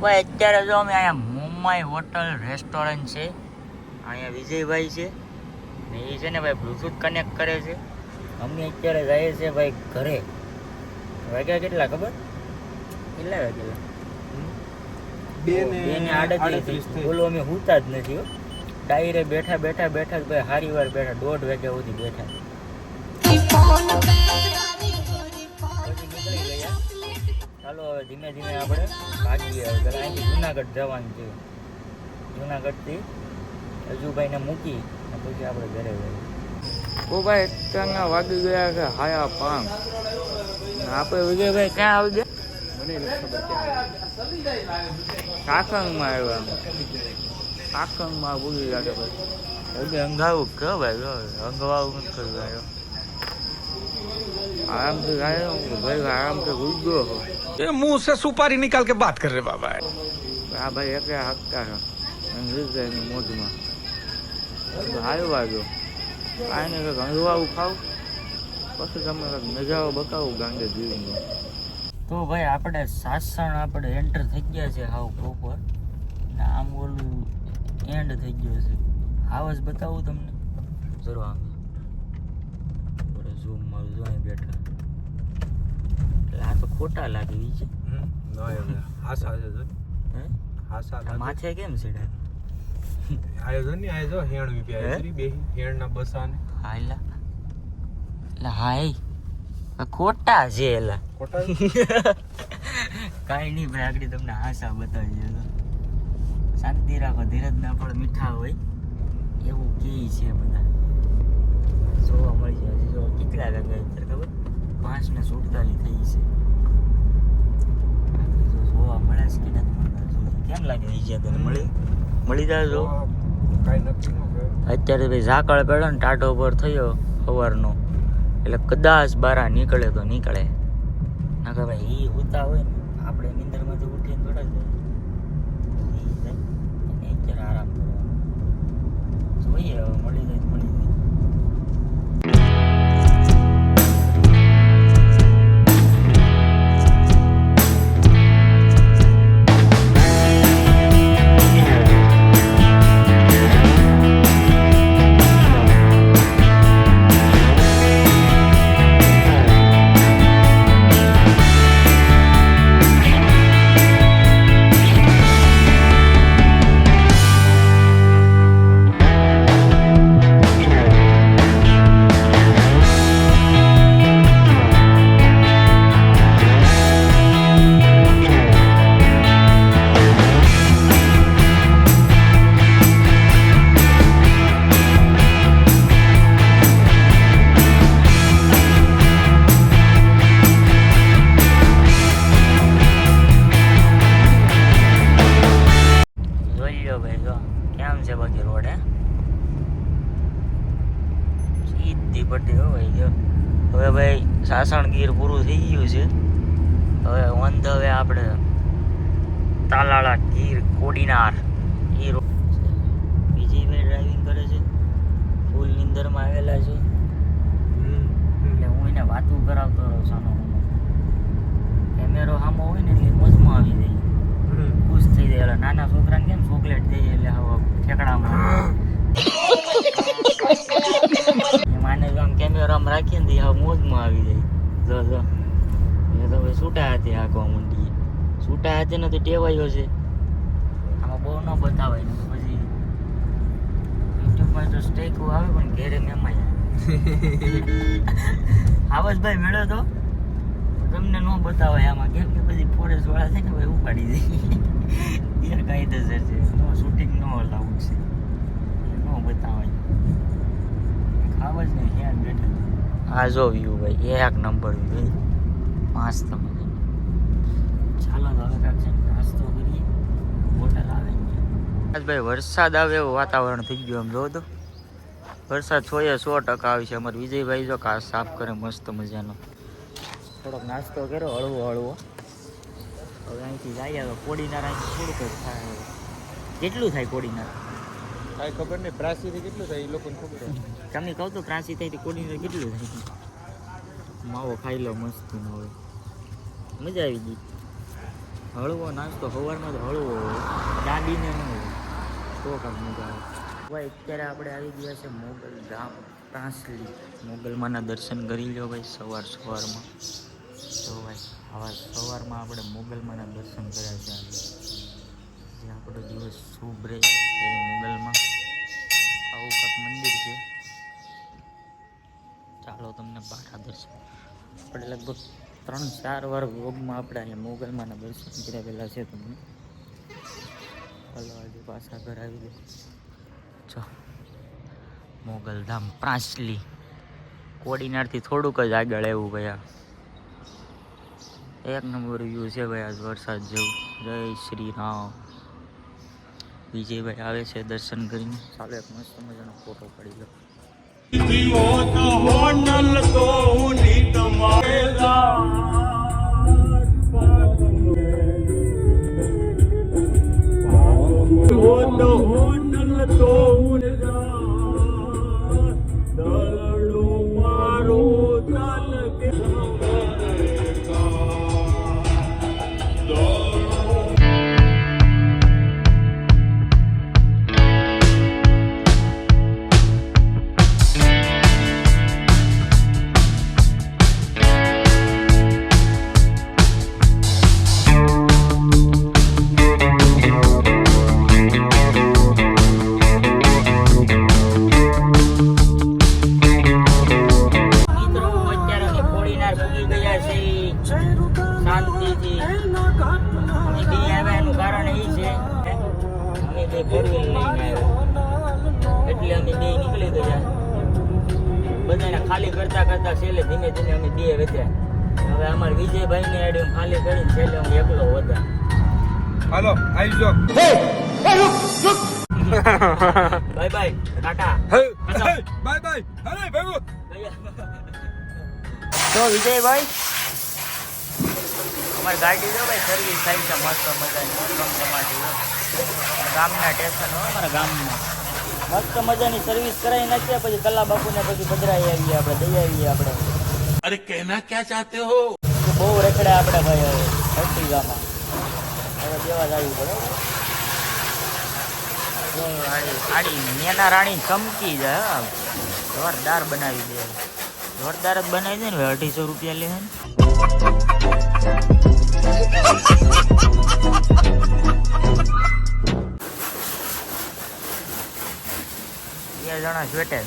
ભાઈ અત્યારે જો અમે અહીંયા મુંબઈ હોટલ રેસ્ટોરન્ટ છે, અહીંયા વિજયભાઈ છે ને એ છે ને ભાઈ બ્લૂટૂથ કનેક્ટ કરે છે. અમે અત્યારે જઈએ છીએ ભાઈ ઘરે. વાગ્યા કેટલા ખબર? કેટલા વાગ્યા? 2:38. બોલો અમે હુતા જ નથી હો. ટાયરે બેઠા ભાઈ હારી વાર બેઠા, 1:30 વાગ્યા સુધી બેઠા. ચાલો હવે ધીમે ધીમે આપણે ભાગીએ. અહીંથી જુનાગઢ જવાનું છે. જુનાગઢથી અજુભાઈને મૂકી પછી આપણે ઘરે જઈએ. ઓ ભાઈ અત્યારના વાગી ગયા છે 5:30. આપણે વિજયભાઈ ક્યાં આવી ગયા? મને નથી ખબર. કાકંગમાં આવ્યા. કાકંગમાં ભૂલી ગયા ભાઈ. અંગાવું કે ભાઈ અંગવાવું નથી કર્યું આવ્યો. આરામથી ગાયો ભાઈ, આરામથી ભૂલ ગયો. ये मुंह से सुपारी निकाल के बात कर रहे बाबा. આ ભાઈ એક હક્કા છે એની મોજમાં. હાલ વાજો આને કંઈક હંગવાવું ખાવ પછી તમે કંઈક નજારો બતાવું ગાંડે જીવનો. તો ભાઈ આપણે સાસણ આપણે એન્ટર થઈ ગયા છે હાવ પ્રોપર. ને આમ ઓલું એન્ડ થઈ ગયો છે. હાવસ બતાવું તમને જરૂર. આમ ઝૂમ મારું જો અહીં બેઠા. એટલે આ તો ખોટા લાગે ઈ છે. માથે કેમ છે? આયોજન ની આયોજો હેણ વિપી આયોજરી બે હેણ ના બસાને હાઈલા લા હાઈ ખોટા છે એલા. ખોટા કાઈ નહીં ભાઈ, આગળ તમને હાસા બતાવી દેજો. શાંતિ રાખો, ધીરજ ના ફળ મીઠા હોય એવું કે છે બધા. જોવા મળી જાય. જો કેટલા વાગ્યા અત્યારે ખબર? 5:47 થઈ છે. જોવા મળે છે કે નથી મળતા? કેમ લાગે છે તને? મળી જાય. જો કાઈ નક્કી ન કરે. અત્યારે ભાઈ ઝાકળ પડ્યો ને ટાટો પર થયો સવારનો, એટલે કદાચ બારા નીકળે તો નીકળે. ના કે ભાઈ એ હોતા હોય ને આપણે નીંદરમાંથી ઉઠીને થોડા જાય અને અત્યારે આરામ કરવાનો. જોઈએ હવે મળી જાય. હવે ભાઈ સાસણગીર પૂરું થઈ ગયું છે. હવે ઓન ધ વે આપણે તાલાળા ગીર કોડીનાર એ રોડ. વિજયભાઈ ડ્રાઇવિંગ કરે છે, ફૂલ નીંદરમાં આવેલા છે. એટલે હું એને વાતું કરાવતો રહું સાનો. કેમેરો સામો હોય ને એટલે મોજમાં આવી જાય, ખુશ થઈ જાય. એટલે નાના છોકરાને કેમ ચોકલેટ દઈએ એટલે હવે ઠેકડામાં માને આમ કેમેરામાં રાખીએ ને હવે મોજમાં આવી જાય. જો જો એ તો ભાઈ છૂટા હાથે હાંકવા માંડીએ. છૂટા હાથે ને તો ટેવાયો છે. આમાં બહુ ન બતાવાય ને પછી યુટ્યુબમાં તો સ્ટેક આવે પણ ઘેરે મેમાય આવાજ ભાઈ મેળ્યો તો તમને ન બતાવાય આમાં, કેમ કે પછી ફોરેસ્ટ વાળા છે ને ભાઈ ઉપાડી જાય. ગેરકાયદેસર છે, નો શૂટિંગ ન અલાઉડ છે, ન બતાવાય. ખાવા જ નહીં હેર બેઠા. આ જો વ્યૂ ભાઈ એક નંબર વ્યૂ ભાઈ, મસ્ત મજા. ચાલો તો હવે કાંક છે નાસ્તો કરીએ, હોટલ આવે ભાઈ. વરસાદ આવે એવું વાતાવરણ થઈ ગયું. આમ જો તો વરસાદ 100% આવશે. અમારે વિજયભાઈ જો કાચ સાફ કરે મસ્ત મજાનો. થોડોક નાસ્તો કર્યો હળવો હળવો. હવે અહીંથી જઈએ તો કોડીનાર અહીંથી થોડુંક જ થાય. કેટલું થાય કોડીનાર કાંઈ ખબર નહીં. પ્રાસીથી કેટલું થાય એ લોકોને ખબર હોય. તમે કહો તો પ્રાસી થાય કોડીનાર કેટલું થાય? માવો ખાઈ લો મસ્ત. હવે મજા આવી ગઈ. હળવો નાસ્તો સવારમાં તો હળવો હોય, દાંડીને ન હોય તો કાંક મજા આવે. ભાઈ અત્યારે આપણે આવી ગયા છે મોગલ ગામ પ્રાંસલી. મોગલમાંના દર્શન કરી લો ભાઈ સવારમાં. તો ભાઈ આવા સવારમાં આપણે મોગલમાંના દર્શન કર્યા છે આજે. જે આપણો દિવસ શુભ રહે એ મોગલમાં આવું કાંક મંદિર છે. ચાલો તમને પાછા દર્શન. આપણે લગભગ 3-4 વાર વ્લોગમાં આપણે અહીંયા મોગલમાંના દર્શન કરેલા છે તમને. ચાલો આજે પાછા ઘર આવી દે. ચો મોગલધામ પ્રાંસલી કોડીનારથી થોડુંક જ આગળ એવું ભાઈ. એક નંબર વ્યૂ છે ભાઈ આજ વરસાદ જેવું. જય શ્રી રામ. વિજયભાઈ આવે છે દર્શન કરીને. ચાલો એક મસ્ત મજાનો ફોટો પાડી લો. એટલે અમે બે નીકળી ગયા. બધાને ખાલી કરતા કરતા છેલ્લે ધીમે ધીમે અમે બે વધ્યા. હવે અમારા વિજયભાઈ ને આડે ખાલી કરીને છેલ્લે હું એકલો વધ્યા. હાલો આવી જો. Bye bye Tata. Bye bye. અરે ભાગો. તો વિજયભાઈ અમારી ગાડી જો ભાઈ સર્વિસ થાય છે મસ્ત મજાની. ગામના સ્ટેશન હોય અમારા ગામમાં મસ્ત મજાની સર્વિસ કરાવી નાખીએ. પછી કલા બાપુને પછી પધરાઈ આવીએ આપણે, દઈ આવીએ આપણે. अरे कहना क्या चाहते हो? બહુ રખડ્યા આપણે ભાઈ હવે ભટ્ટીગામાં. હવે દેવા જ આવ્યું બરાબર. આડી નેના રાણી ચમકી જાય. હા જોરદાર બનાવી દે. જોરદાર જ બનાવી દે ને. 250 રૂપિયા લે. 2 જણા સ્વેટર